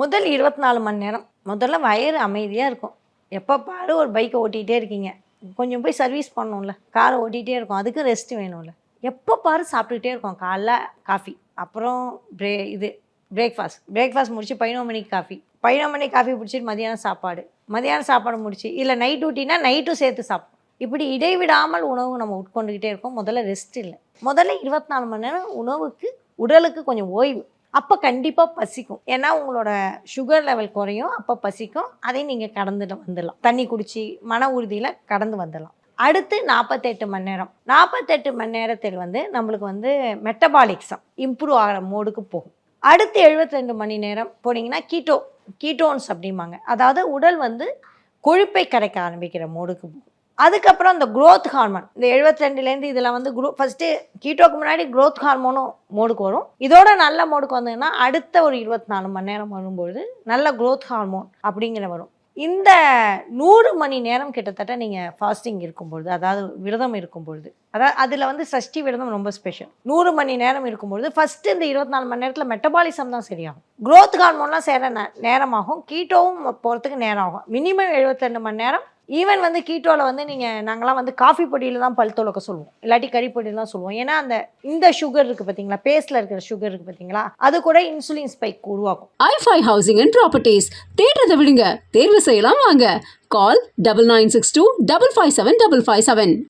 முதல் 24 மணி நேரம் முதல்ல வயிறு அமைதியாக இருக்கும். எப்போ பாரு ஒரு பைக்கை ஓட்டிகிட்டே இருக்கீங்க, கொஞ்சம் போய் சர்வீஸ் பண்ணணும்ல, காரை ஓட்டிகிட்டே இருக்கும், அதுக்கு ரெஸ்ட் வேணும்ல. எப்போ பாரு சாப்பிட்டுக்கிட்டே இருக்கோம். காலைல காஃபி, அப்புறம் பிரேக்ஃபாஸ்ட் முடிச்சு 11 மணிக்கு காஃபி, 11 மணிக்கு காஃபி பிடிச்சிட்டு மதியானம் சாப்பாடு முடிச்சு, இல்லை நைட் டியூட்டினா நைட்டும் சேர்த்து சாப்பிடும். இப்படி இடைவிடாமல் உணவு நம்ம உட்கொண்டுக்கிட்டே இருக்கோம். முதல்ல ரெஸ்ட் இல்லை. முதல்ல 24 மணி நேரம் உணவுக்கு உடலுக்கு கொஞ்சம் ஓய்வு. அப்போ கண்டிப்பாக பசிக்கும். ஏன்னா உங்களோட சுகர் லெவல் குறையும், அப்போ பசிக்கும். அதையும் நீங்கள் கடந்துட்டு வந்துடலாம். தண்ணி குடிச்சு மன உறுதியில் கடந்து வந்துடலாம். அடுத்து 48 மணி நேரம். 48 மணி நேரத்தில் நம்மளுக்கு மெட்டபாலிக்ஸம் இம்ப்ரூவ் ஆகிற மோடுக்கு போகும். அடுத்து 72 மணி நேரம் போனீங்கன்னா கீட்டோன்ஸ் அப்படிம்பாங்க. அதாவது உடல் கொழுப்பை கரைக்க ஆரம்பிக்கிற மோடுக்கு போகும். அதுக்கப்புறம் இந்த க்ரோத் ஹார்மோன், இந்த 72லேருந்து இதில் ஃபஸ்ட்டு கீட்டோக்கு முன்னாடி க்ரோத் ஹார்மோனும் மோடுக்கு வரும். இதோட நல்ல மோடுக்கு வந்ததுன்னா அடுத்த ஒரு 24 மணி நேரம் வரும்பொழுது நல்ல க்ரோத் ஹார்மோன் அப்படிங்கிற வரும். இந்த 100 மணி நேரம் கிட்டத்தட்ட நீங்கள் ஃபாஸ்டிங் இருக்கும்பொழுது, அதாவது விரதம் இருக்கும்பொழுது, அதாவது அதில் சஷ்டி விரதம் ரொம்ப ஸ்பெஷல். 100 மணி நேரம் இருக்கும்பொழுது ஃபஸ்ட்டு இந்த 24 மணி நேரத்தில் மெட்டபாலிசம் தான் சரியாகும். க்ரோத் ஹார்மோன்லாம் சேர நேரமாகும், கீட்டோவும் போகிறதுக்கு நேரம் ஆகும். மினிமம் 72 மணி நேரம். ஈவன் கீட்டோவில் நாங்களாம் காஃபி பொடியில் தான் பல் துலக்க சொல்லுவோம், இல்லாட்டி கறி பொடியில் தான் சொல்லுவோம். ஏன்னா இந்த சுகர் இருக்குது பார்த்தீங்களா, பேஸ்ட்டில் இருக்கிற சுகர் இருக்குது பார்த்தீங்களா, அது கூட இன்சுலின் ஸ்பைக் உருவாக்கும். i5 ஹவுசிங் அண்ட் ப்ராப்பர்ட்டிஸ் தேடுறதை விடுங்க, தேர்வு செய்யலாம் வாங்க. கால் 9962 557 557.